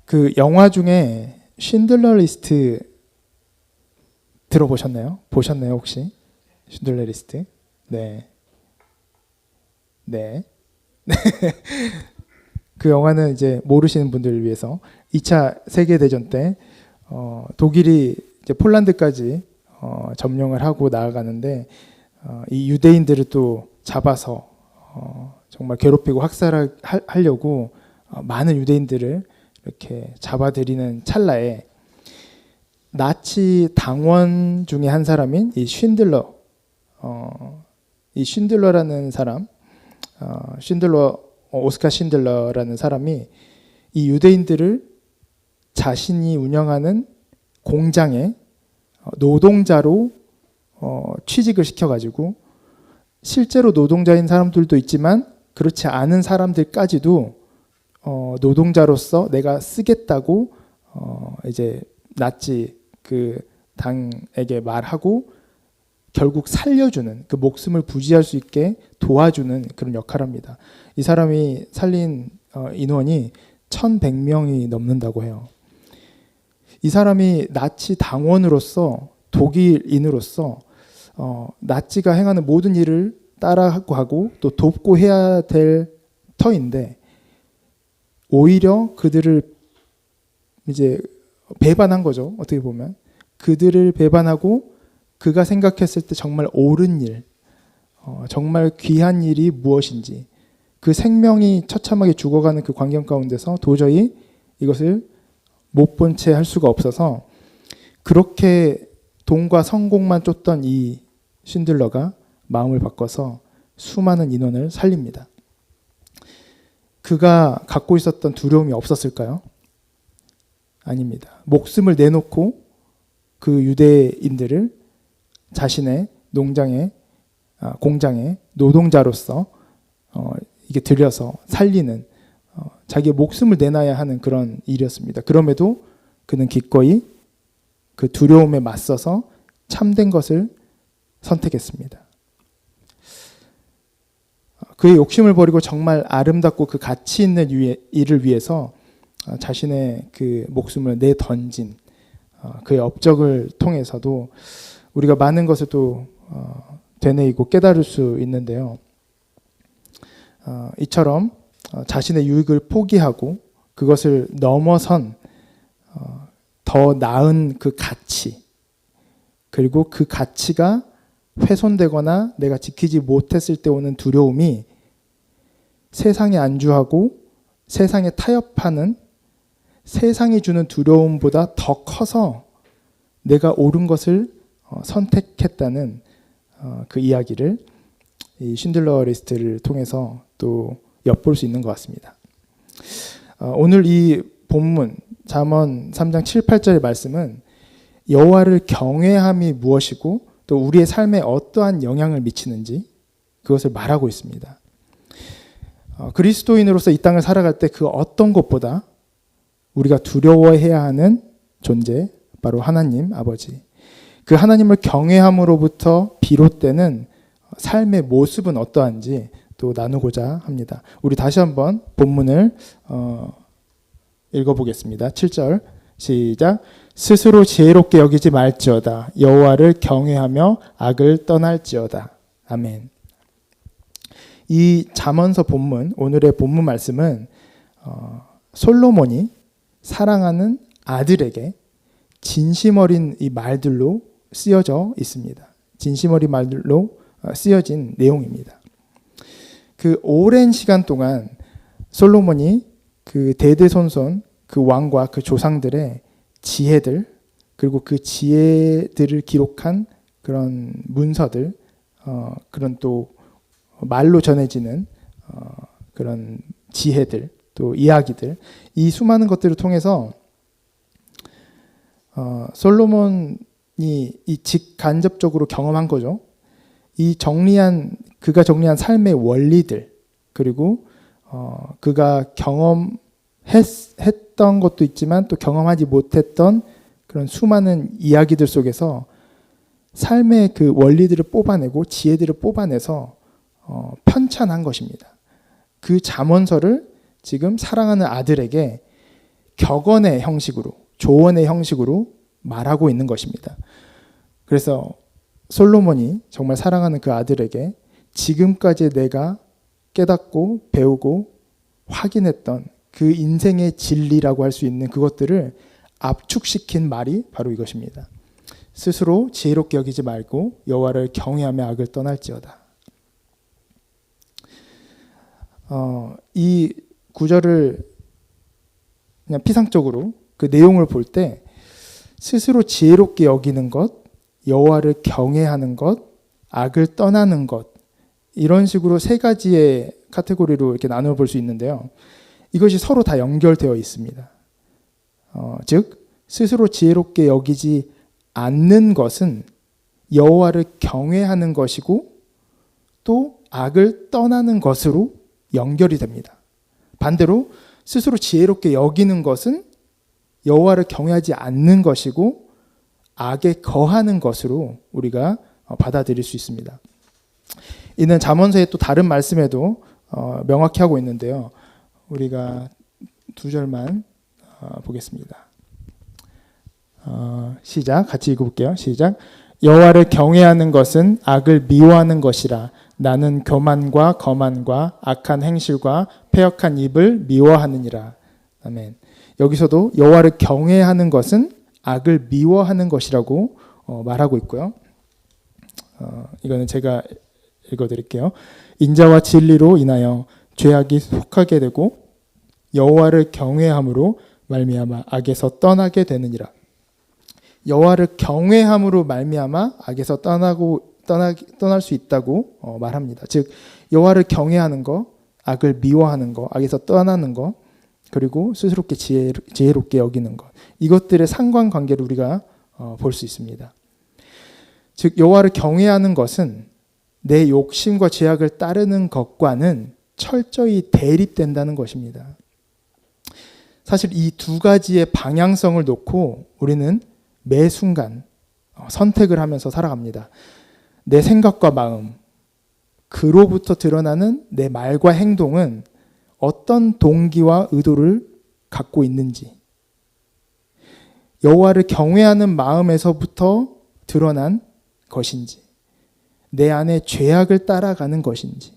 그 영화 중에 쉰들러 리스트 들어보셨나요? 보셨나요 혹시? 쉰들러 리스트? 네. 네. 그 영화는 이제 모르시는 분들을 위해서 2차 세계대전 때 독일이 이제 폴란드까지 점령을 하고 나아가는데 이 유대인들을 또 잡아서 정말 괴롭히고 학살하려고 많은 유대인들을 이렇게 잡아들이는 찰나에 나치 당원 중에 한 사람인 이 쉰들러, 이 쉰들러라는 사람, 오스카 쉰들러라는 사람이 이 유대인들을 자신이 운영하는 공장에 노동자로 취직을 시켜가지고 실제로 노동자인 사람들도 있지만 그렇지 않은 사람들까지도 노동자로서 내가 쓰겠다고 이제 나치 그 당에게 말하고 결국 살려주는, 그 목숨을 부지할 수 있게 도와주는 그런 역할을 합니다. 이 사람이 살린 인원이 1100명이 넘는다고 해요. 이 사람이 나치 당원으로서, 독일인으로서 나치가 행하는 모든 일을 따라하고 또 돕고 해야 될 터인데 오히려 그들을 이제 배반한 거죠. 어떻게 보면 그들을 배반하고 그가 생각했을 때 정말 옳은 일, 정말 귀한 일이 무엇인지, 그 생명이 처참하게 죽어가는 그 광경 가운데서 도저히 이것을 못 본 채 할 수가 없어서 그렇게 돈과 성공만 쫓던 이 쉰들러가 마음을 바꿔서 수많은 인원을 살립니다. 그가 갖고 있었던 두려움이 없었을까요? 아닙니다. 목숨을 내놓고 그 유대인들을 자신의 농장에, 공장에 노동자로서 이게 들여서 살리는, 자기의 목숨을 내놔야 하는 그런 일이었습니다. 그럼에도 그는 기꺼이 그 두려움에 맞서서 참된 것을 선택했습니다. 그의 욕심을 버리고 정말 아름답고 그 가치 있는 일을 위해서 자신의 그 목숨을 내던진 그의 업적을 통해서도 우리가 많은 것을 또 되뇌이고 깨달을 수 있는데요. 이처럼 자신의 유익을 포기하고 그것을 넘어선 더 나은 그 가치, 그리고 그 가치가 훼손되거나 내가 지키지 못했을 때 오는 두려움이 세상에 안주하고 세상에 타협하는, 세상이 주는 두려움보다 더 커서 내가 옳은 것을 선택했다는 그 이야기를 이 쉰들러 리스트를 통해서 또 엿볼 수 있는 것 같습니다. 오늘 이 본문 잠언 3장 7, 8절의 말씀은 여호와를 경외함이 무엇이고 또 우리의 삶에 어떠한 영향을 미치는지 그것을 말하고 있습니다. 그리스도인으로서 이 땅을 살아갈 때 그 어떤 것보다 우리가 두려워해야 하는 존재, 바로 하나님 아버지, 그 하나님을 경외함으로부터 비롯되는 삶의 모습은 어떠한지 또 나누고자 합니다. 우리 다시 한번 본문을 읽어보겠습니다. 7절 시작. 스스로 지혜롭게 여기지 말지어다. 여호와를 경외하며 악을 떠날지어다. 아멘. 이 잠언서 본문, 오늘의 본문 말씀은 솔로몬이 사랑하는 아들에게 진심 어린 이 말들로 쓰여져 있습니다. 진심 어린 말들로 쓰여진 내용입니다. 그 오랜 시간 동안 솔로몬이 그 대대손손 그 왕과 그 조상들의 지혜들, 그리고 그 지혜들을 기록한 그런 문서들, 그런 또 말로 전해지는 그런 지혜들, 또 이야기들, 이 수많은 것들을 통해서 솔로몬이 이 직간접적으로 경험한 거죠. 그가 정리한 삶의 원리들, 그리고 그가 경험했던 것도 있지만 또 경험하지 못했던 그런 수많은 이야기들 속에서 삶의 그 원리들을 뽑아내고 지혜들을 뽑아내서 편찬한 것입니다. 그 잠언서를 지금 사랑하는 아들에게 격언의 형식으로, 조언의 형식으로 말하고 있는 것입니다. 그래서 솔로몬이 정말 사랑하는 그 아들에게 지금까지 내가 깨닫고 배우고 확인했던 그 인생의 진리라고 할 수 있는 그것들을 압축시킨 말이 바로 이것입니다. 스스로 지혜롭게 여기지 말고 여호와를 경외하며 악을 떠날지어다. 이 구절을 그냥 피상적으로 그 내용을 볼 때 스스로 지혜롭게 여기는 것, 여호와를 경외하는 것, 악을 떠나는 것, 이런 식으로 세 가지의 카테고리로 이렇게 나누어 볼 수 있는데요. 이것이 서로 다 연결되어 있습니다. 즉 스스로 지혜롭게 여기지 않는 것은 여호와를 경외하는 것이고 또 악을 떠나는 것으로 연결이 됩니다. 반대로 스스로 지혜롭게 여기는 것은 여호와를 경외하지 않는 것이고 악에 거하는 것으로 우리가 받아들일 수 있습니다. 이는 잠언서의 또 다른 말씀에도 명확히 하고 있는데요. 우리가 두 절만 보겠습니다. 시작, 같이 읽어볼게요. 시작. 여호와를 경외하는 것은 악을 미워하는 것이라. 나는 교만과 거만과 악한 행실과 패역한 입을 미워하느니라. 아멘. 여기서도 여호와를 경외하는 것은 악을 미워하는 것이라고 말하고 있고요. 이거는 제가 읽어드릴게요. 인자와 진리로 인하여 죄악이 속하게 되고 여호와를 경외함으로 말미암아 악에서 떠나게 되느니라. 여호와를 경외함으로 말미암아 악에서 떠날 수 있다고 말합니다. 즉 여호와를 경외하는 것, 악을 미워하는 것, 악에서 떠나는 것, 그리고 스스롭게 지혜롭게 여기는 것, 이것들의 상관관계를 우리가 볼 수 있습니다. 즉 여호와를 경외하는 것은 내 욕심과 죄악을 따르는 것과는 철저히 대립된다는 것입니다. 사실 이 두 가지의 방향성을 놓고 우리는 매 순간 선택을 하면서 살아갑니다. 내 생각과 마음, 그로부터 드러나는 내 말과 행동은 어떤 동기와 의도를 갖고 있는지, 여호와를 경외하는 마음에서부터 드러난 것인지, 내 안에 죄악을 따라가는 것인지,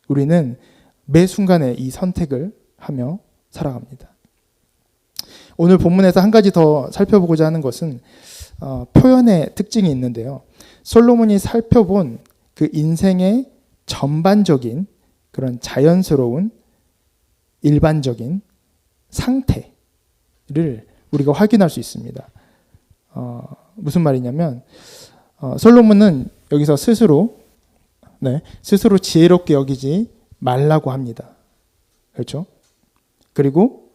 우리는 매 순간에 이 선택을 하며 살아갑니다. 오늘 본문에서 한 가지 더 살펴보고자 하는 것은 표현의 특징이 있는데요. 솔로몬이 살펴본 그 인생의 전반적인 그런 자연스러운 일반적인 상태를 우리가 확인할 수 있습니다. 무슨 말이냐면 솔로몬은 여기서 스스로 지혜롭게 여기지 말라고 합니다. 그렇죠? 그리고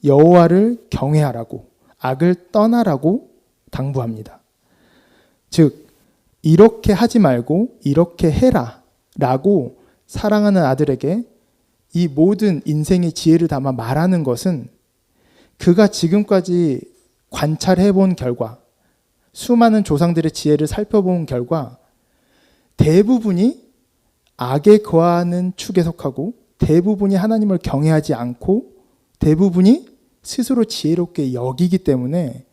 여호와를 경외하라고, 악을 떠나라고 당부합니다. 즉 이렇게 하지 말고 이렇게 해라 라고 사랑하는 아들에게 이 모든 인생의 지혜를 담아 말하는 것은 그가 지금까지 관찰해 본 결과, 수많은 조상들의 지혜를 살펴본 결과 대부분이 악에 거하는 축에 속하고 대부분이 하나님을 경외하지 않고 대부분이 스스로 지혜롭게 여기기 때문에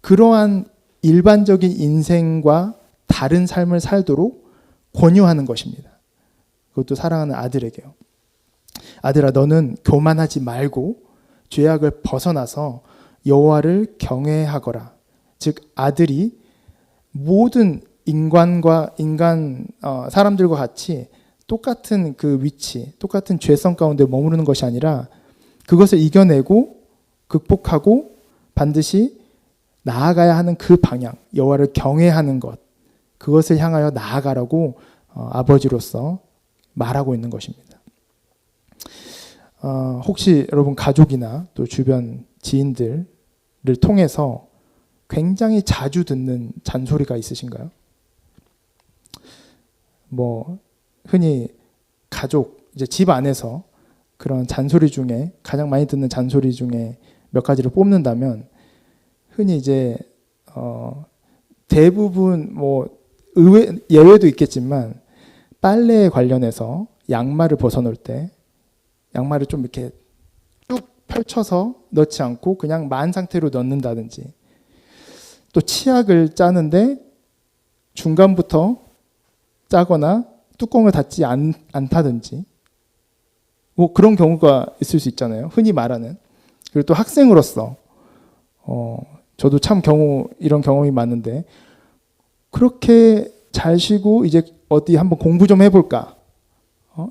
그러한 일반적인 인생과 다른 삶을 살도록 권유하는 것입니다. 그것도 사랑하는 아들에게요. 아들아, 너는 교만하지 말고 죄악을 벗어나서 여호와를 경외하거라. 즉 아들이 모든 사람들과 같이 똑같은 그 위치, 똑같은 죄성 가운데 머무르는 것이 아니라 그것을 이겨내고 극복하고 반드시 나아가야 하는 그 방향, 여호와를 경외하는 것, 그것을 향하여 나아가라고 아버지로서 말하고 있는 것입니다. 혹시 여러분 가족이나 또 주변 지인들을 통해서 굉장히 자주 듣는 잔소리가 있으신가요? 흔히 가족, 이제 집 안에서 그런 잔소리 중에 가장 많이 듣는 잔소리 중에 몇 가지를 뽑는다면 흔히 이제 대부분 예외도 있겠지만 빨래에 관련해서 양말을 벗어놓을 때 양말을 좀 이렇게 쭉 펼쳐서 넣지 않고 그냥 만 상태로 넣는다든지, 또 치약을 짜는데 중간부터 짜거나 뚜껑을 닫지 않다든지, 뭐 그런 경우가 있을 수 있잖아요. 흔히 말하는. 그리고 또 학생으로서 저도 참 이런 경험이 많은데, 그렇게 잘 쉬고 이제 어디 한번 공부 좀 해볼까,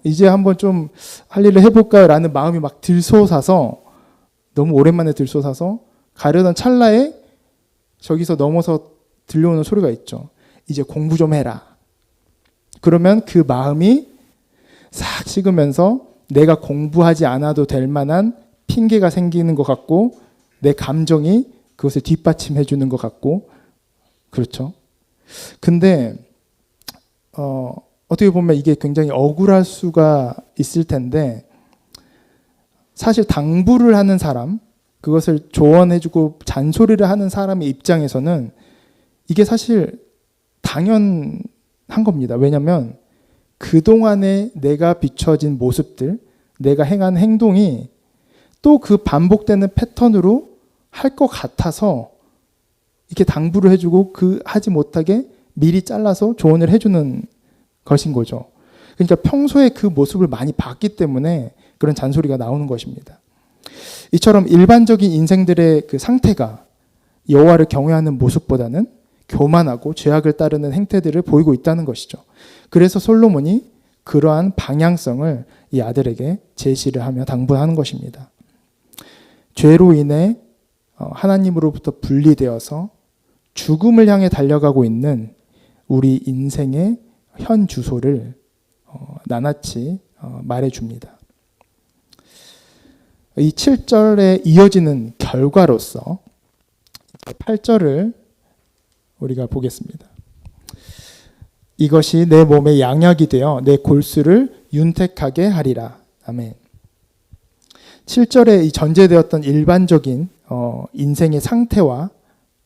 이제 한번 좀 할 일을 해볼까라는 마음이 막 들솟아서, 너무 오랜만에 들솟아서 가려던 찰나에 저기서 넘어서 들려오는 소리가 있죠. 이제 공부 좀 해라. 그러면 그 마음이 싹 식으면서 내가 공부하지 않아도 될 만한 핑계가 생기는 것 같고, 내 감정이 그것을 뒷받침해 주는 것 같고, 그렇죠. 근데 어떻게 보면 이게 굉장히 억울할 수가 있을 텐데, 사실 당부를 하는 사람, 그것을 조언해주고 잔소리를 하는 사람의 입장에서는 이게 사실 당연한 겁니다. 왜냐하면 그동안에 내가 비춰진 모습들, 내가 행한 행동이 또 그 반복되는 패턴으로 할 것 같아서 이렇게 당부를 해주고 그 하지 못하게 미리 잘라서 조언을 해주는 것인 거죠. 그러니까 평소에 그 모습을 많이 봤기 때문에 그런 잔소리가 나오는 것입니다. 이처럼 일반적인 인생들의 그 상태가 여호와를 경외하는 모습보다는 교만하고 죄악을 따르는 행태들을 보이고 있다는 것이죠. 그래서 솔로몬이 그러한 방향성을 이 아들에게 제시를 하며 당부하는 것입니다. 죄로 인해 하나님으로부터 분리되어서 죽음을 향해 달려가고 있는 우리 인생의 현 주소를 나낱이 말해줍니다. 이 7절에 이어지는 결과로서 8절을 우리가 보겠습니다. 이것이 내 몸의 양약이 되어 내 골수를 윤택하게 하리라. 아멘. 7절에 이 전제되었던 일반적인 인생의 상태와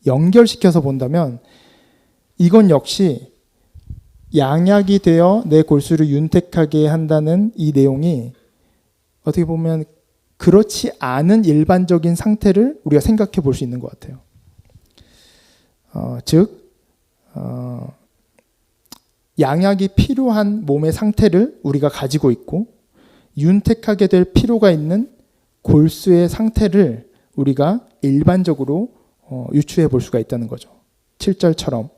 연결시켜서 본다면, 이건 역시 양약이 되어 내 골수를 윤택하게 한다는 이 내용이 어떻게 보면 그렇지 않은 일반적인 상태를 우리가 생각해 볼 수 있는 것 같아요. 즉 양약이 필요한 몸의 상태를 우리가 가지고 있고, 윤택하게 될 필요가 있는 골수의 상태를 우리가 일반적으로 유추해 볼 수가 있다는 거죠. 7절처럼.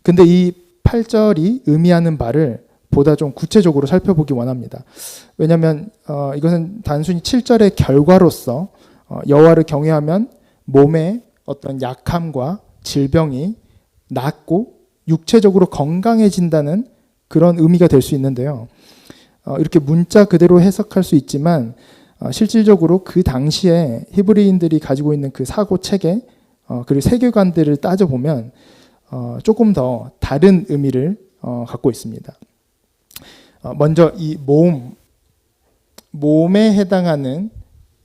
근데 이 8절이 의미하는 바를 보다 좀 구체적으로 살펴보기 원합니다. 왜냐하면 이것은 단순히 7절의 결과로서 여호와를 경외하면 몸의 어떤 약함과 질병이 낫고 육체적으로 건강해진다는 그런 의미가 될 수 있는데요. 이렇게 문자 그대로 해석할 수 있지만 실질적으로 그 당시에 히브리인들이 가지고 있는 그 사고 체계 그리고 세계관들을 따져보면 조금 더 다른 의미를 갖고 있습니다. 먼저 이 몸에 해당하는,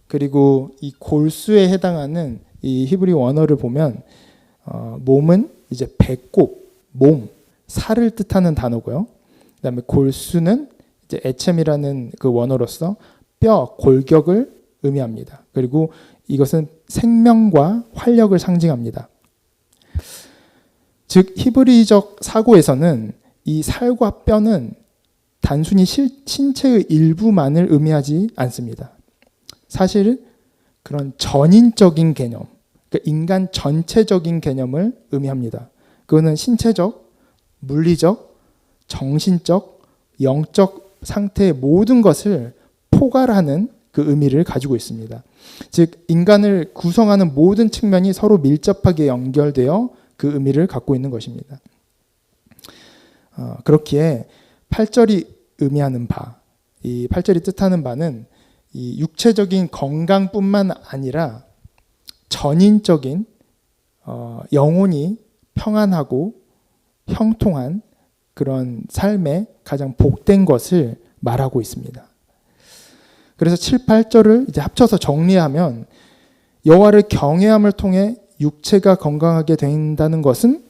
그리고 이 골수에 해당하는 이 히브리 원어를 보면 몸은 이제 배꼽, 몸, 살을 뜻하는 단어고요. 그다음에 골수는 이제 에쳄이라는 그 원어로서 뼈, 골격을 의미합니다. 그리고 이것은 생명과 활력을 상징합니다. 즉 히브리적 사고에서는 이 살과 뼈는 단순히 신체의 일부만을 의미하지 않습니다. 사실 그런 전인적인 개념, 그러니까 인간 전체적인 개념을 의미합니다. 그거는 신체적, 물리적, 정신적, 영적 상태의 모든 것을 포괄하는 그 의미를 가지고 있습니다. 즉 인간을 구성하는 모든 측면이 서로 밀접하게 연결되어 그 의미를 갖고 있는 것입니다. 그렇기에 8절이 의미하는 바, 이 8절이 뜻하는 바는 이 육체적인 건강뿐만 아니라 전인적인 영혼이 평안하고 형통한 그런 삶의 가장 복된 것을 말하고 있습니다. 그래서 7, 8절을 이제 합쳐서 정리하면 여호와를 경외함을 통해 육체가 건강하게 된다는 것은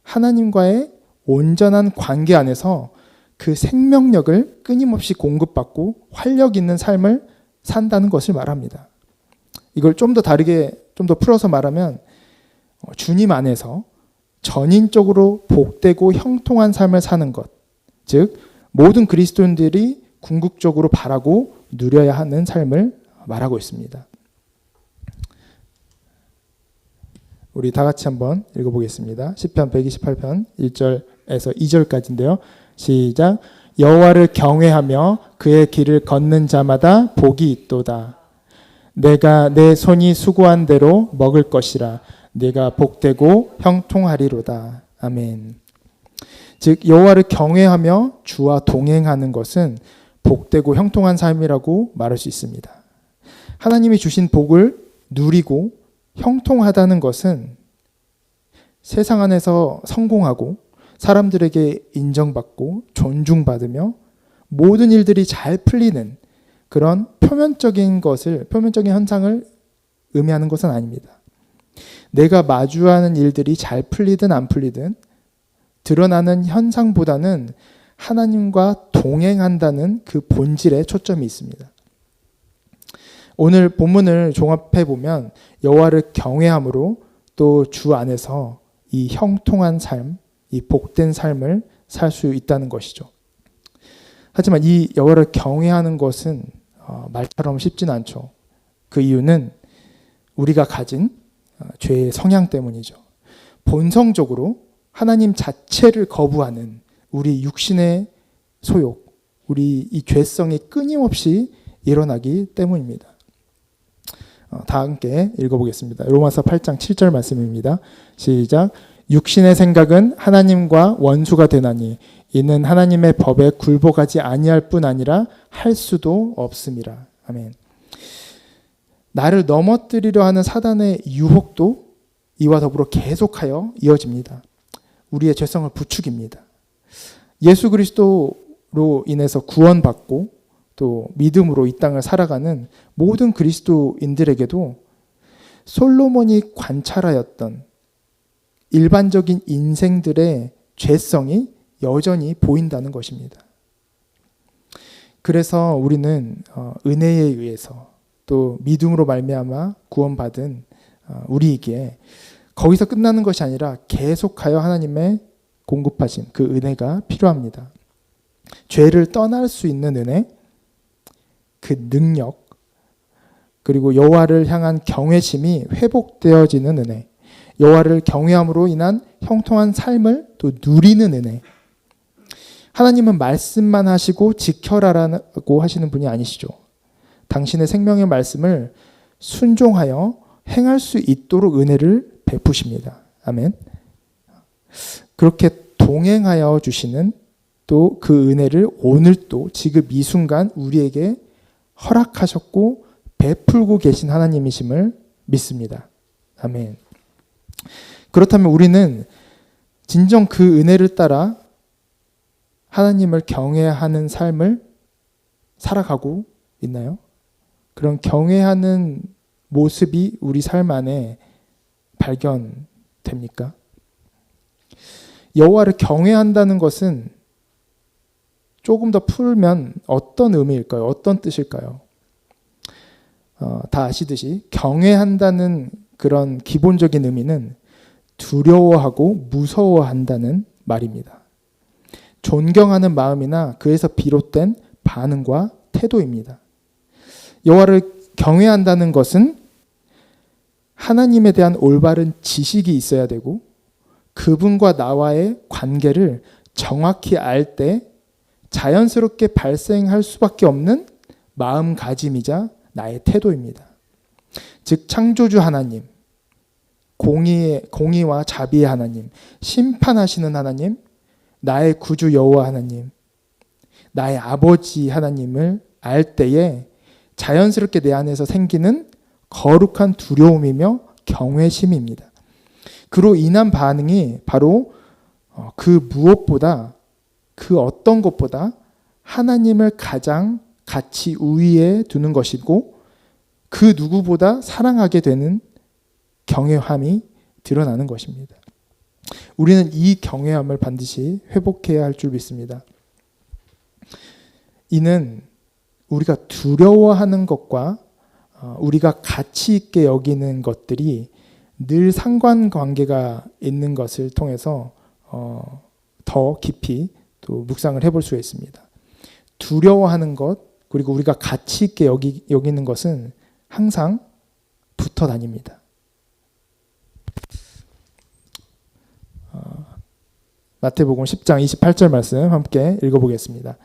하나님과의 온전한 관계 안에서 그 생명력을 끊임없이 공급받고 활력 있는 삶을 산다는 것을 말합니다. 이걸 좀 더 다르게 좀 더 풀어서 말하면 주님 안에서 전인적으로 복되고 형통한 삶을 사는 것, 즉 모든 그리스도인들이 궁극적으로 바라고 누려야 하는 삶을 말하고 있습니다. 우리 다 같이 한번 읽어보겠습니다. 시편 128편 1절에서 2절까지인데요. 시작. 여호와를 경외하며 그의 길을 걷는 자마다 복이 있도다. 내가 내 손이 수고한 대로 먹을 것이라. 내가 복되고 형통하리로다. 아멘. 즉 여호와를 경외하며 주와 동행하는 것은 복되고 형통한 삶이라고 말할 수 있습니다. 하나님이 주신 복을 누리고 형통하다는 것은 세상 안에서 성공하고 사람들에게 인정받고 존중받으며 모든 일들이 잘 풀리는 그런 표면적인 현상을 의미하는 것은 아닙니다. 내가 마주하는 일들이 잘 풀리든 안 풀리든 드러나는 현상보다는 하나님과 동행한다는 그 본질에 초점이 있습니다. 오늘 본문을 종합해 보면 여호와를 경외함으로 또 주 안에서 이 형통한 삶, 이 복된 삶을 살 수 있다는 것이죠. 하지만 이 여호와를 경외하는 것은 말처럼 쉽진 않죠. 그 이유는 우리가 가진 죄의 성향 때문이죠. 본성적으로 하나님 자체를 거부하는 우리 육신의 소욕, 우리 이 죄성이 끊임없이 일어나기 때문입니다. 다 함께 읽어보겠습니다. 로마서 8장 7절 말씀입니다. 시작. 육신의 생각은 하나님과 원수가 되나니 이는 하나님의 법에 굴복하지 아니할 뿐 아니라 할 수도 없음이라. 아멘. 나를 넘어뜨리려 하는 사단의 유혹도 이와 더불어 계속하여 이어집니다. 우리의 죄성을 부추깁니다. 예수 그리스도로 인해서 구원받고 또 믿음으로 이 땅을 살아가는 모든 그리스도인들에게도 솔로몬이 관찰하였던 일반적인 인생들의 죄성이 여전히 보인다는 것입니다. 그래서 우리는 은혜에 의해서 또 믿음으로 말미암아 구원받은 우리에게 거기서 끝나는 것이 아니라 계속하여 하나님의 공급하신 그 은혜가 필요합니다. 죄를 떠날 수 있는 은혜, 그 능력, 그리고 여호와를 향한 경외심이 회복되어지는 은혜, 여호와를 경외함으로 인한 형통한 삶을 또 누리는 은혜. 하나님은 말씀만 하시고 지켜라라고 하시는 분이 아니시죠. 당신의 생명의 말씀을 순종하여 행할 수 있도록 은혜를 베푸십니다. 아멘. 그렇게 동행하여 주시는 또 그 은혜를 오늘 또 지금 이 순간 우리에게 허락하셨고 베풀고 계신 하나님이심을 믿습니다. 아멘. 그렇다면 우리는 진정 그 은혜를 따라 하나님을 경외하는 삶을 살아가고 있나요? 그런 경외하는 모습이 우리 삶 안에 발견됩니까? 여호와를 경외한다는 것은 조금 더 풀면 어떤 의미일까요? 어떤 뜻일까요? 다 아시듯이 경외한다는 그런 기본적인 의미는 두려워하고 무서워한다는 말입니다. 존경하는 마음이나 그에서 비롯된 반응과 태도입니다. 여호와를 경외한다는 것은 하나님에 대한 올바른 지식이 있어야 되고 그분과 나와의 관계를 정확히 알 때 자연스럽게 발생할 수밖에 없는 마음가짐이자 나의 태도입니다. 즉 창조주 하나님, 공의와 자비의 하나님, 심판하시는 하나님, 나의 구주 여호와 하나님, 나의 아버지 하나님을 알 때에 자연스럽게 내 안에서 생기는 거룩한 두려움이며 경외심입니다. 그로 인한 반응이 바로 그 무엇보다 그 어떤 것보다 하나님을 가장 가치 우위에 두는 것이고 그 누구보다 사랑하게 되는 경외함이 드러나는 것입니다. 우리는 이 경외함을 반드시 회복해야 할 줄 믿습니다. 이는 우리가 두려워하는 것과 우리가 가치 있게 여기는 것들이 늘 상관관계가 있는 것을 통해서 더 깊이 또 묵상을 해볼 수가 있습니다. 두려워하는 것 그리고 우리가 가치 있게 여기는 것은 항상 붙어 다닙니다. 마태복음 10장 28절 말씀 함께 읽어보겠습니다.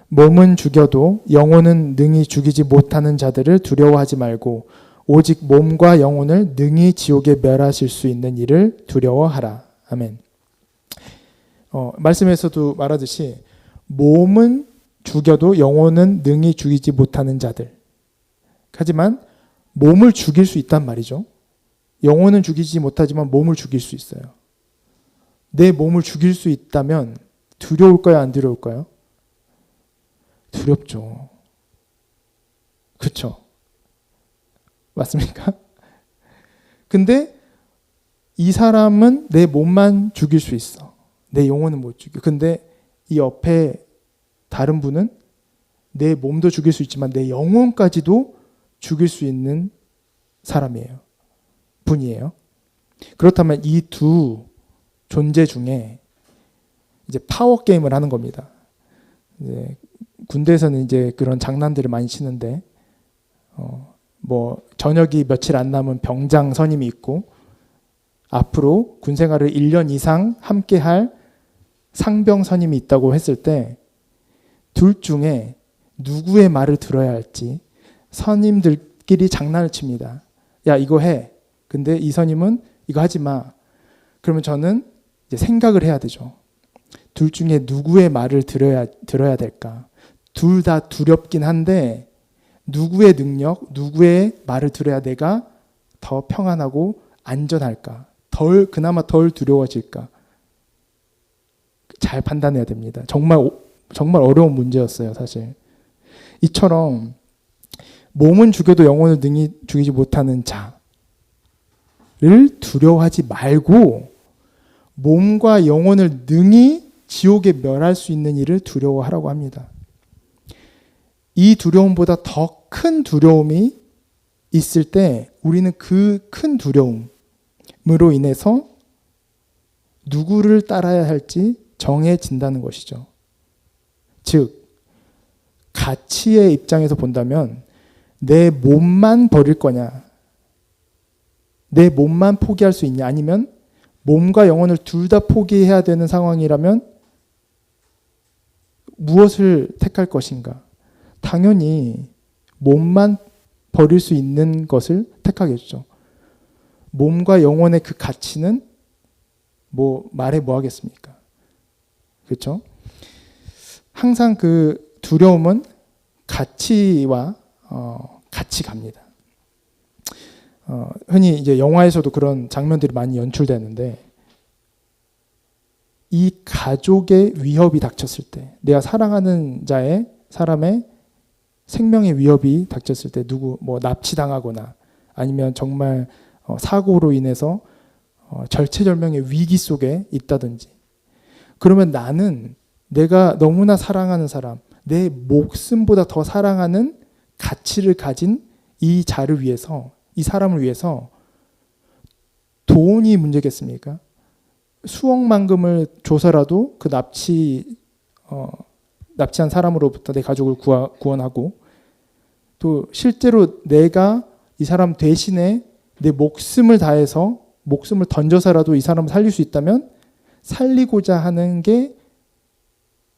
몸은 죽여도 영혼은 능히 죽이지 못하는 자들을 두려워하지 말고 오직 몸과 영혼을 능히 지옥에 멸하실 수 있는 이를 두려워하라. 아멘. 말씀에서도 말하듯이 몸은 죽여도 영혼은 능히 죽이지 못하는 자들. 하지만 몸을 죽일 수 있단 말이죠. 영혼은 죽이지 못하지만 몸을 죽일 수 있어요. 내 몸을 죽일 수 있다면 두려울까요? 안 두려울까요? 두렵죠. 그렇죠? 맞습니까? 근데 이 사람은 내 몸만 죽일 수 있어. 내 영혼은 못 죽여. 근데 이 옆에 다른 분은 내 몸도 죽일 수 있지만 내 영혼까지도 죽일 수 있는 사람이에요. 분이에요. 그렇다면 이 두 존재 중에 이제 파워 게임을 하는 겁니다. 이제 군대에서는 이제 그런 장난들을 많이 치는데, 뭐 저녁이 며칠 안 남은 병장 선임이 있고, 앞으로 군 생활을 1년 이상 함께 할 상병 선임이 있다고 했을 때, 둘 중에 누구의 말을 들어야 할지 선임들끼리 장난을 칩니다. 야, 이거 해. 근데 이 선임은 이거 하지 마. 그러면 저는 이제 생각을 해야 되죠. 둘 중에 누구의 말을 들어야 될까? 둘 다 두렵긴 한데 누구의 능력, 누구의 말을 들어야 내가 더 평안하고 안전할까? 그나마 덜 두려워질까? 잘 판단해야 됩니다. 정말 어려운 문제였어요, 사실. 이처럼 몸은 죽여도 영혼을 능히 죽이지 못하는 자를 두려워하지 말고 몸과 영혼을 능히 지옥에 멸할 수 있는 일을 두려워하라고 합니다. 이 두려움보다 더 큰 두려움이 있을 때 우리는 그 큰 두려움으로 인해서 누구를 따라야 할지 정해진다는 것이죠. 즉, 가치의 입장에서 본다면 내 몸만 버릴 거냐, 내 몸만 포기할 수 있냐, 아니면 몸과 영혼을 둘 다 포기해야 되는 상황이라면 무엇을 택할 것인가? 당연히 몸만 버릴 수 있는 것을 택하겠죠. 몸과 영혼의 그 가치는 말해 뭐 하겠습니까? 그렇죠? 항상 그 두려움은 가치와 같이 갑니다. 흔히 이제 영화에서도 그런 장면들이 많이 연출되는데, 이 가족의 위협이 닥쳤을 때, 내가 사랑하는 사람의 생명의 위협이 닥쳤을 때, 납치당하거나 아니면 정말 사고로 인해서 절체절명의 위기 속에 있다든지, 그러면 나는 내가 너무나 사랑하는 사람, 내 목숨보다 더 사랑하는 가치를 가진 이 사람을 위해서 돈이 문제겠습니까? 수억만금을 줘서라도 그 납치한 사람으로부터 내 가족을 구원하고, 또 실제로 내가 이 사람 대신에 내 목숨을 다해서 목숨을 던져서라도 이 사람을 살릴 수 있다면 살리고자 하는 게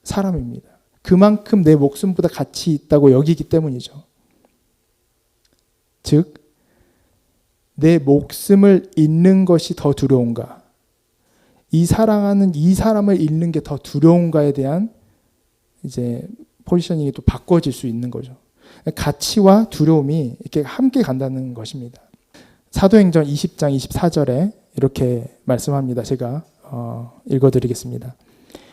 사람입니다. 그만큼 내 목숨보다 가치 있다고 여기기 때문이죠. 즉, 내 목숨을 잃는 것이 더 두려운가? 이 사랑하는 이 사람을 잃는 게 더 두려운가에 대한 이제 포지셔닝이 또 바꿔질 수 있는 거죠. 가치와 두려움이 이렇게 함께 간다는 것입니다. 사도행전 20장 24절에 이렇게 말씀합니다. 제가 읽어드리겠습니다.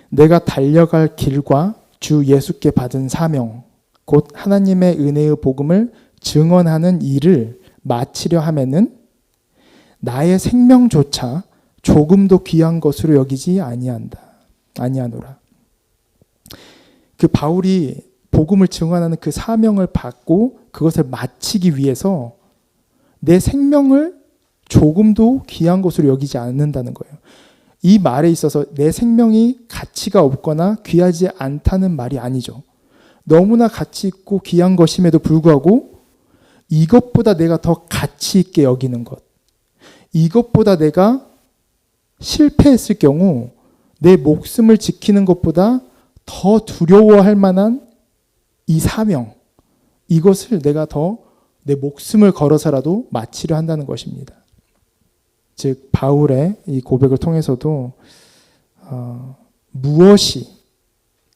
내가 달려갈 길과 주 예수께 받은 사명, 곧 하나님의 은혜의 복음을 증언하는 일을 마치려 하면은 나의 생명조차 조금도 귀한 것으로 여기지 아니하노라. 그 바울이 복음을 증언하는 그 사명을 받고 그것을 마치기 위해서 내 생명을 조금도 귀한 것으로 여기지 않는다는 거예요. 이 말에 있어서 내 생명이 가치가 없거나 귀하지 않다는 말이 아니죠. 너무나 가치 있고 귀한 것임에도 불구하고 이것보다 내가 더 가치 있게 여기는 것, 이것보다 내가 실패했을 경우 내 목숨을 지키는 것보다 더 두려워할 만한 이 사명, 이것을 내가 더 내 목숨을 걸어서라도 마치려 한다는 것입니다. 즉 바울의 이 고백을 통해서도 무엇이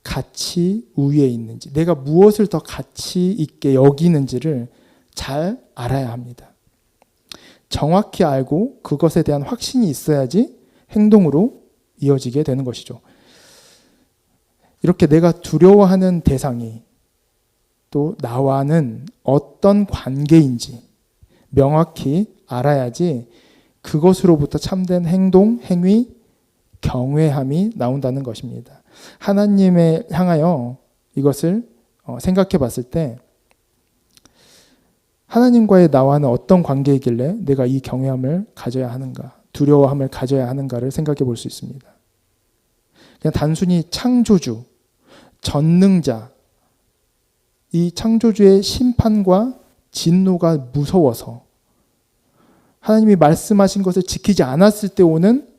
가치 우위에 있는지, 내가 무엇을 더 가치 있게 여기는지를 잘 알아야 합니다. 정확히 알고 그것에 대한 확신이 있어야지 행동으로 이어지게 되는 것이죠. 이렇게 내가 두려워하는 대상이 또 나와는 어떤 관계인지 명확히 알아야지 그것으로부터 참된 행동, 행위, 경외함이 나온다는 것입니다. 하나님에 향하여 이것을 생각해 봤을 때 하나님과의 나와는 어떤 관계이길래 내가 이 경외함을 가져야 하는가, 두려워함을 가져야 하는가를 생각해 볼 수 있습니다. 그냥 단순히 창조주, 전능자, 이 창조주의 심판과 진노가 무서워서 하나님이 말씀하신 것을 지키지 않았을 때 오는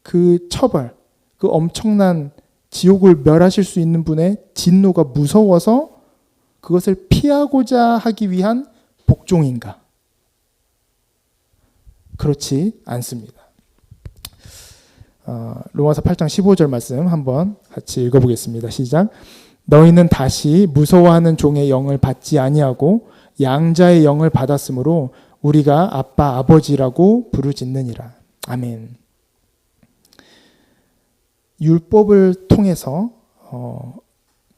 그 처벌, 그 엄청난 지옥을 멸하실 수 있는 분의 진노가 무서워서 그것을 피하고자 하기 위한 복종인가? 그렇지 않습니다. 로마서 8장 15절 말씀 한번 같이 읽어보겠습니다. 시작. 너희는 다시 무서워하는 종의 영을 받지 아니하고 양자의 영을 받았으므로 우리가 아빠 아버지라고 부르짖느니라. 아멘. 율법을 통해서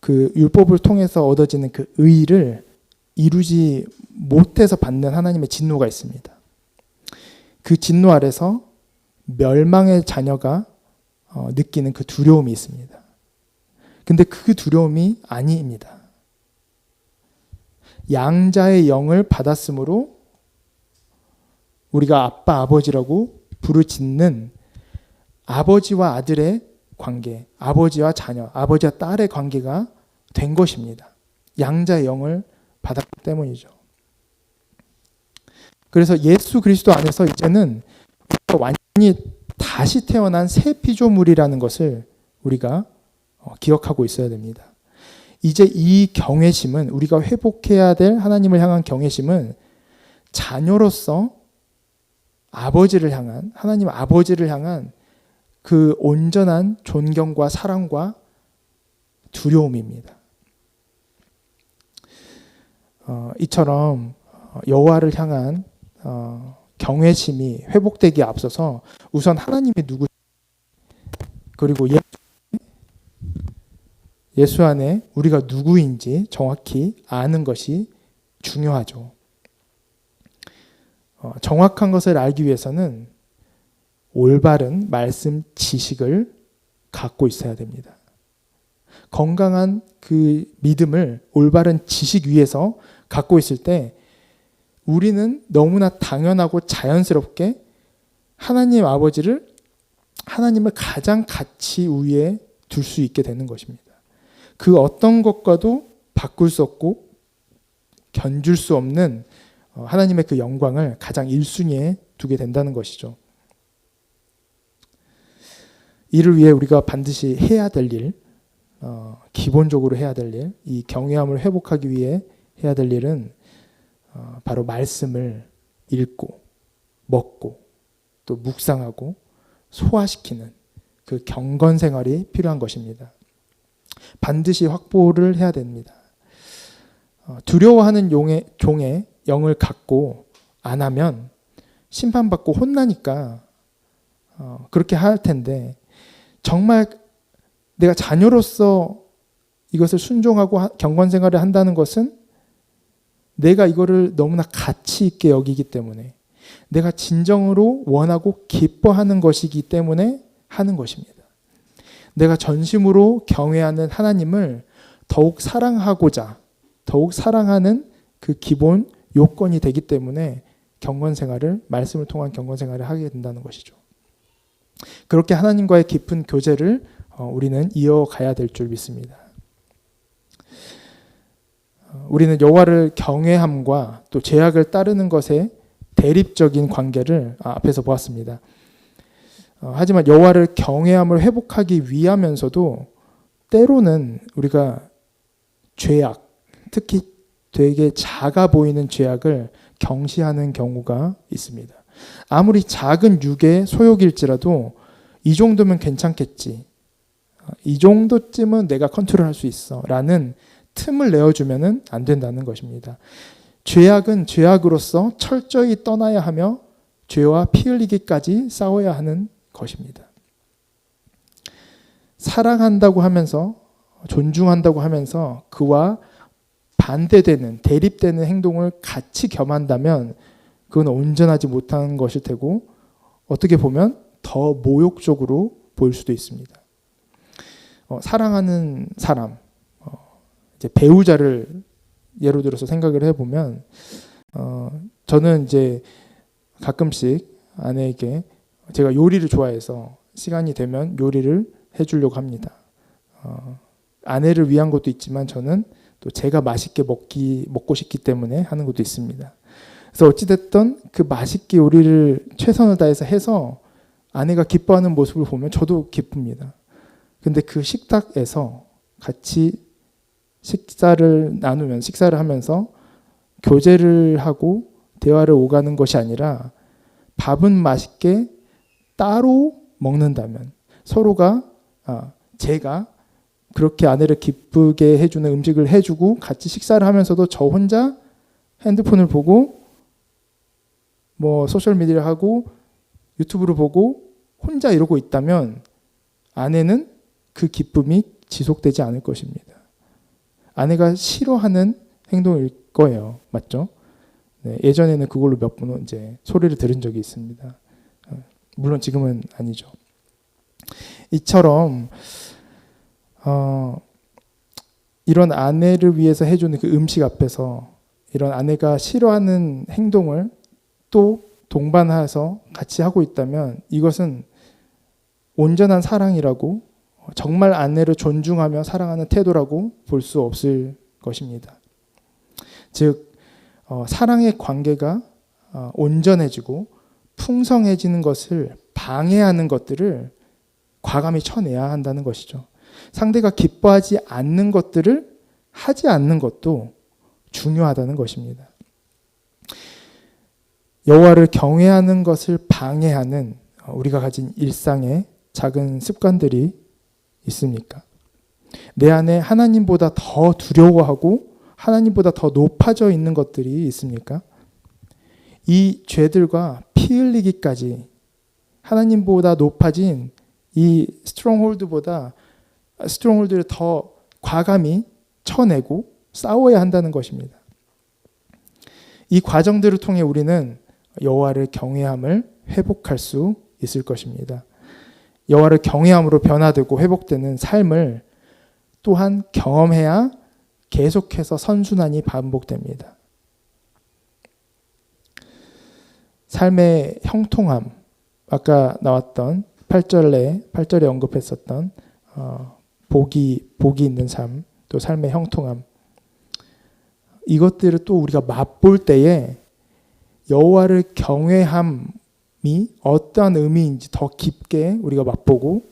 그 율법을 통해서 얻어지는 그 의를 이루지 못해서 받는 하나님의 진노가 있습니다. 그 진노 아래서 멸망의 자녀가 느끼는 그 두려움이 있습니다. 근데 그 두려움이 아니입니다. 양자의 영을 받았으므로 우리가 아빠 아버지라고 부르짖는 아버지와 아들의 관계, 아버지와 자녀, 아버지와 딸의 관계가 된 것입니다. 양자의 영을 받았기 때문이죠. 그래서 예수 그리스도 안에서 이제는 완전히 다시 태어난 새 피조물이라는 것을 우리가 기억하고 있어야 됩니다. 이제 이 경외심은, 우리가 회복해야 될 하나님을 향한 경외심은 자녀로서 아버지를 향한, 하나님 아버지를 향한 그 온전한 존경과 사랑과 두려움입니다. 이처럼 여호와를 향한 경외심이 회복되기에 앞서서 우선 하나님이 누구, 그리고 예수 안에 우리가 누구인지 정확히 아는 것이 중요하죠. 정확한 것을 알기 위해서는 올바른 말씀 지식을 갖고 있어야 됩니다. 건강한 그 믿음을 올바른 지식 위에서 갖고 있을 때 우리는 너무나 당연하고 자연스럽게 하나님을 가장 가치 우위에 둘 수 있게 되는 것입니다. 그 어떤 것과도 바꿀 수 없고 견줄 수 없는 하나님의 그 영광을 가장 1순위에 두게 된다는 것이죠. 이를 위해 우리가 반드시 해야 될 일, 기본적으로 해야 될 일, 이 경외함을 회복하기 위해 해야 될 일은 바로 말씀을 읽고 먹고 또 묵상하고 소화시키는 그 경건 생활이 필요한 것입니다. 반드시 확보를 해야 됩니다. 두려워하는 종의 영을 갖고 안 하면 심판받고 혼나니까 그렇게 할 텐데, 정말 내가 자녀로서 이것을 순종하고 경건 생활을 한다는 것은 내가 이거를 너무나 가치 있게 여기기 때문에, 내가 진정으로 원하고 기뻐하는 것이기 때문에 하는 것입니다. 내가 전심으로 경외하는 하나님을 더욱 사랑하고자, 더욱 사랑하는 그 기본 요건이 되기 때문에 경건생활을, 말씀을 통한 경건생활을 하게 된다는 것이죠. 그렇게 하나님과의 깊은 교제를 우리는 이어가야 될 줄 믿습니다. 우리는 여호와를 경외함과 또 죄악을 따르는 것의 대립적인 관계를 앞에서 보았습니다. 하지만 여호와를 경외함을 회복하기 위하면서도 때로는 우리가 죄악, 특히 되게 작아 보이는 죄악을 경시하는 경우가 있습니다. 아무리 작은 육의 소욕일지라도 이 정도면 괜찮겠지, 이 정도쯤은 내가 컨트롤할 수 있어 라는 틈을 내어주면 안 된다는 것입니다. 죄악은 죄악으로서 철저히 떠나야 하며 죄와 피 흘리기까지 싸워야 하는 것입니다. 사랑한다고 하면서, 존중한다고 하면서 그와 반대되는, 대립되는 행동을 같이 겸한다면 그건 온전하지 못한 것일 테고 어떻게 보면 더 모욕적으로 보일 수도 있습니다. 사랑하는 사람, 이제 배우자를 예로 들어서 생각을 해보면 저는 이제 가끔씩 아내에게 제가 요리를 좋아해서 시간이 되면 요리를 해주려고 합니다. 아내를 위한 것도 있지만 저는 또 제가 맛있게 먹고 싶기 때문에 하는 것도 있습니다. 그래서 어찌됐든 그 맛있게 요리를 최선을 다해서 해서 아내가 기뻐하는 모습을 보면 저도 기쁩니다. 근데 그 식탁에서 같이 식사를 하면서 교제를 하고 대화를 오가는 것이 아니라 밥은 맛있게 따로 먹는다면, 서로가 제가 그렇게 아내를 기쁘게 해주는 음식을 해주고 같이 식사를 하면서도 저 혼자 핸드폰을 보고 뭐 소셜미디어를 하고 유튜브를 보고 혼자 이러고 있다면 아내는 그 기쁨이 지속되지 않을 것입니다. 아내가 싫어하는 행동일 거예요. 맞죠? 네, 예전에는 그걸로 몇 번 이제 소리를 들은 적이 있습니다. 물론 지금은 아니죠. 이처럼 이런 아내를 위해서 해주는 그 음식 앞에서 이런 아내가 싫어하는 행동을 또 동반해서 같이 하고 있다면 이것은 온전한 사랑이라고, 정말 아내를 존중하며 사랑하는 태도라고 볼 수 없을 것입니다. 즉 사랑의 관계가 온전해지고 풍성해지는 것을 방해하는 것들을 과감히 쳐내야 한다는 것이죠. 상대가 기뻐하지 않는 것들을 하지 않는 것도 중요하다는 것입니다. 여호와를 경외하는 것을 방해하는 우리가 가진 일상의 작은 습관들이 있습니까? 내 안에 하나님보다 더 두려워하고 하나님보다 더 높아져 있는 것들이 있습니까? 이 죄들과 피 흘리기까지 하나님보다 높아진 이 스트롱홀드를 더 과감히 쳐내고 싸워야 한다는 것입니다. 이 과정들을 통해 우리는 여호와를 경외함을 회복할 수 있을 것입니다. 여호와를 경외함으로 변화되고 회복되는 삶을 또한 경험해야 계속해서 선순환이 반복됩니다. 삶의 형통함, 아까 나왔던 8절에 언급했었던 복이 있는 삶, 또 삶의 형통함, 이것들을 또 우리가 맛볼 때에 여호와를 경외함이 어떠한 의미인지 더 깊게 우리가 맛보고,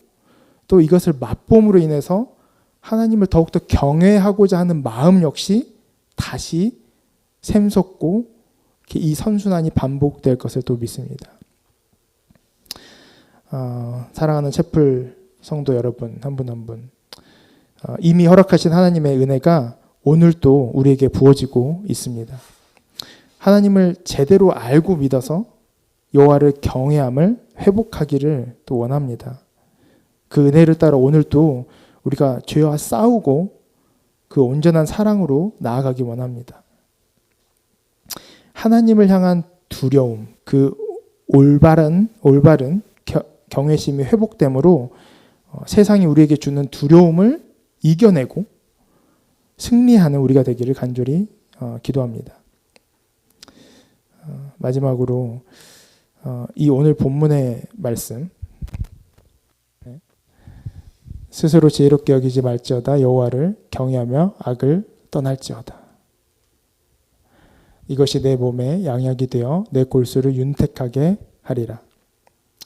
또 이것을 맛봄으로 인해서 하나님을 더욱더 경외하고자 하는 마음 역시 다시 샘솟고 이 선순환이 반복될 것을 또 믿습니다. 사랑하는 채플 성도 여러분, 한 분 한 분, 이미 허락하신 하나님의 은혜가 오늘도 우리에게 부어지고 있습니다. 하나님을 제대로 알고 믿어서 여호와를 경외함을 회복하기를 또 원합니다. 그 은혜를 따라 오늘도 우리가 죄와 싸우고 그 온전한 사랑으로 나아가기 원합니다. 하나님을 향한 두려움, 그 올바른 경외심이 회복됨으로 세상이 우리에게 주는 두려움을 이겨내고 승리하는 우리가 되기를 간절히 기도합니다. 마지막으로 이 오늘 본문의 말씀, 스스로 지혜롭게 여기지 말지어다 여호와를 경외하며 악을 떠날지어다. 이것이 내 몸에 양약이 되어 내 골수를 윤택하게 하리라.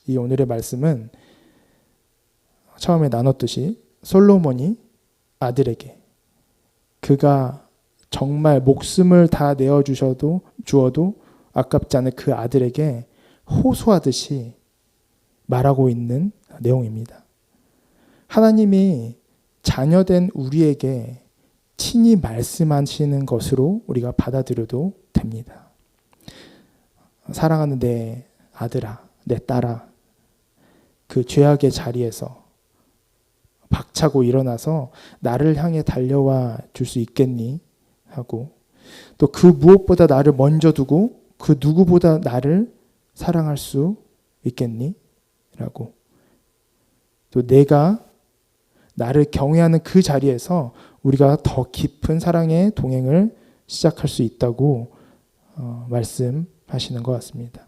이 오늘의 말씀은 처음에 나눴듯이 솔로몬이 아들에게, 그가 정말 목숨을 다 내어주어도 아깝지 않은 그 아들에게 호소하듯이 말하고 있는 내용입니다. 하나님이 자녀된 우리에게 친히 말씀하시는 것으로 우리가 받아들여도 됩니다. 사랑하는 내 아들아, 내 딸아, 그 죄악의 자리에서 박차고 일어나서 나를 향해 달려와 줄 수 있겠니? 하고, 또 그 무엇보다 나를 먼저 두고 그 누구보다 나를 사랑할 수 있겠니? 라고, 또 내가 나를 경외하는 그 자리에서 우리가 더 깊은 사랑의 동행을 시작할 수 있다고 말씀하시는 것 같습니다.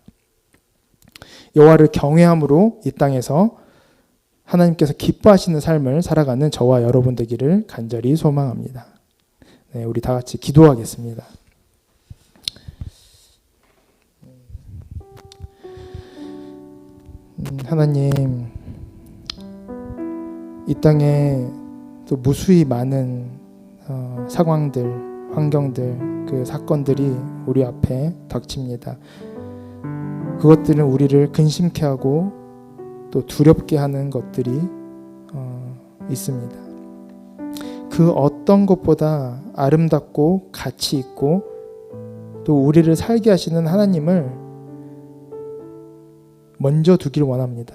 여호와를 경외함으로 이 땅에서 하나님께서 기뻐하시는 삶을 살아가는 저와 여러분 되기를 간절히 소망합니다. 네, 우리 다 같이 기도하겠습니다. 하나님, 이 땅에 또 무수히 많은 상황들, 환경들, 그 사건들이 우리 앞에 닥칩니다. 그것들은 우리를 근심케 하고 또 두렵게 하는 것들이 있습니다. 그 어떤 것보다 아름답고 가치 있고 또 우리를 살게 하시는 하나님을 먼저 두길 원합니다.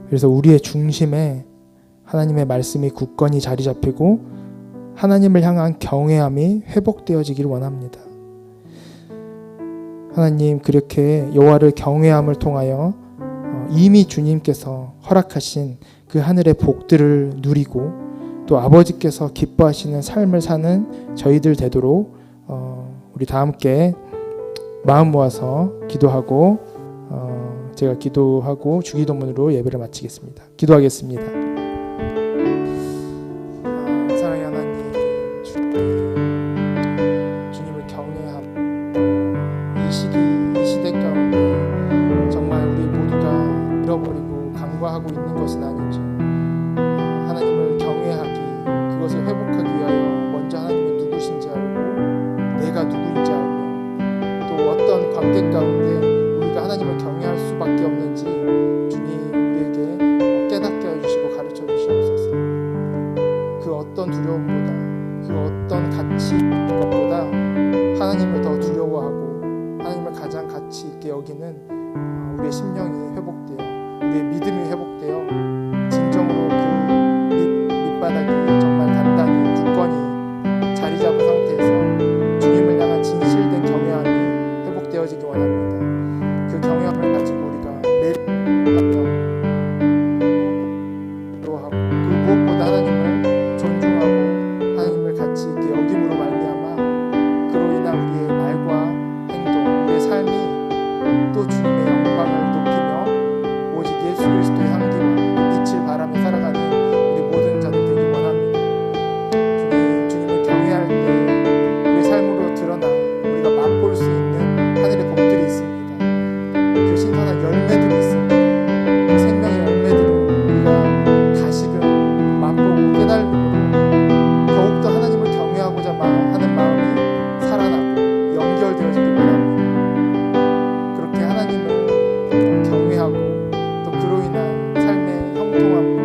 그래서 우리의 중심에 하나님의 말씀이 굳건히 자리 잡히고 하나님을 향한 경외함이 회복되어지길 원합니다. 하나님, 그렇게 여호와를 경외함을 통하여 이미 주님께서 허락하신 그 하늘의 복들을 누리고 또 아버지께서 기뻐하시는 삶을 사는 저희들 되도록 우리 다 함께 마음 모아서 기도하고 제가 기도하고 주기도문으로 예배를 마치겠습니다. 기도하겠습니다. 사랑의 하나님, 주님을 경외하고 이 시대 가운데 정말 우리 모두가 잃어버리고 간과하고 있는 것은 아닌지, 하나님을 경외하기, 그것을 회복하기 위하여 먼저 하나님이 누구신지 알고 내가 누구인지 알고 또 어떤 관계 가운데 우리가 하나님을 경외할 수밖에 없는지 주님 우리에게 깨닫게 해주시고 가르쳐 주시옵소서. 그 어떤 두려움보다, 그 어떤 가치 것보다 하나님을 더 두려워하고 하나님을 가장 가치 있게 여기는 우리의 심령이 회복되어 우리의 믿음이 회복되어 진정으로 그 밑바닥이 정말 단단히 굳건히 자리 잡은 상태에서 주님을 향한 진실된 경외함이 회복되어지기 원합니다. 그 경외함을 가지고 우리가 매일하며 하고 그 무엇보다 하나님을 존중하고 하나님을 가치 있게 여김으로 말미암아 그로 인한 우리의 말과 행동, 우리의 삶이 또 주님의 영광을 높이며 오직 예수 그리스도의 향기와 빛을 바라며 살아가는 우리 모든 자들 되기 원합니다. 주님을 경외할 때 우리 삶으로 드러나 우리가 맛볼 수 있는 하늘의 복들이 있습니다. 그 신선한 열매들이 있습니다. 그 생명의 열매들을 우리가 다시금 맛보고 깨달음으로 더욱더 하나님을 경외하고자 하는 마음이 살아나고 연결되어지길 바랍니다. 그렇게 하나님을 경외하고 또 그로 인한 삶의 형통함과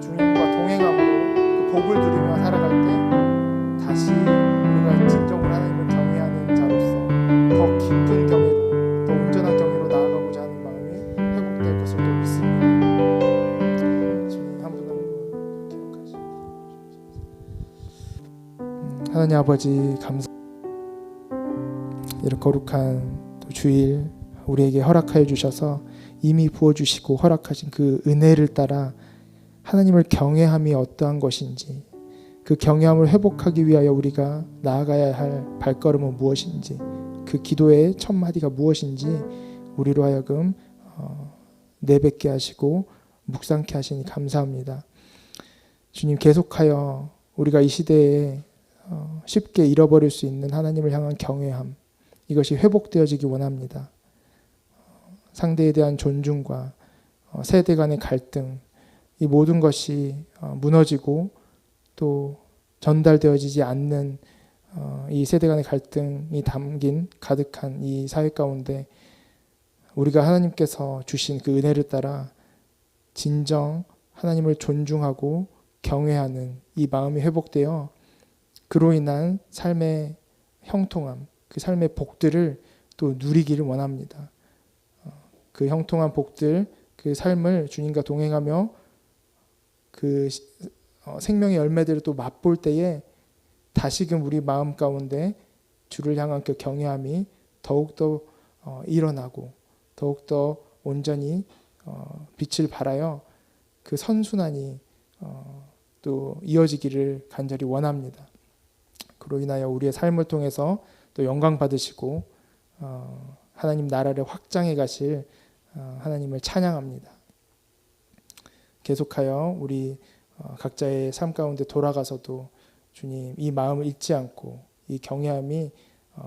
주님과 동행함으로 그 복을 누리며 살아갈 때 다시 우리가 진정으로 하나님을 경외하는 자로서 더 깊은 경외로, 더 온전한 경외로 나아가고자 하는 마음이 회복될 것을 또 믿습니다. 주님 한 분 한 분 기억하시고 하나님 아버지, 감사. 이런 거룩한 또 주일 우리에게 허락하여 주셔서 이미 부어주시고 허락하신 그 은혜를 따라 하나님을 경외함이 어떠한 것인지 그 경외함을 회복하기 위하여 우리가 나아가야 할 발걸음은 무엇인지, 그 기도의 첫 마디가 무엇인지 우리로 하여금 내뱉게 하시고 묵상케 하시니 감사합니다. 주님, 계속하여 우리가 이 시대에 쉽게 잃어버릴 수 있는 하나님을 향한 경외함, 이것이 회복되어지기 원합니다. 상대에 대한 존중과 세대 간의 갈등, 이 모든 것이 무너지고 또 전달되어지지 않는 이 세대 간의 갈등이 담긴 가득한 이 사회 가운데 우리가 하나님께서 주신 그 은혜를 따라 진정 하나님을 존중하고 경외하는 이 마음이 회복되어 그로 인한 삶의 형통함, 그 삶의 복들을 또 누리기를 원합니다. 그 형통한 복들, 그 삶을 주님과 동행하며 그 생명의 열매들을 또 맛볼 때에 다시금 우리 마음 가운데 주를 향한 그 경외함이 더욱더 일어나고 더욱더 온전히 빛을 발하여 그 선순환이 또 이어지기를 간절히 원합니다. 그로 인하여 우리의 삶을 통해서 또 영광 받으시고 하나님 나라를 확장해 가실 하나님을 찬양합니다. 계속하여 우리 각자의 삶 가운데 돌아가서도 주님, 이 마음을 잊지 않고 이 경외함이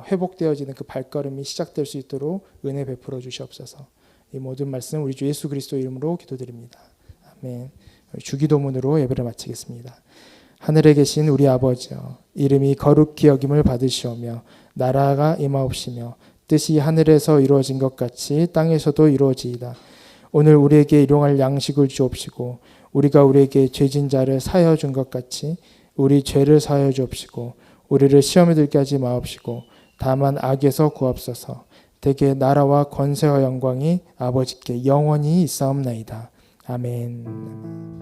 회복되어지는 그 발걸음이 시작될 수 있도록 은혜 베풀어 주시옵소서. 이 모든 말씀 우리 주 예수 그리스도 이름으로 기도드립니다. 아멘. 주기도문으로 예배를 마치겠습니다. 하늘에 계신 우리 아버지여, 이름이 거룩히 여김을 받으시오며 나라가 임하옵시며 뜻이 하늘에서 이루어진 것 같이 땅에서도 이루어지이다. 오늘 우리에게 일용할 양식을 주옵시고 우리가 우리에게 죄진 자를 사하여 준 것 같이 우리 죄를 사하여 주옵시고 우리를 시험에 들게 하지 마옵시고 다만 악에서 구하옵소서. 대개 나라와 권세와 영광이 아버지께 영원히 있사옵나이다. 아멘.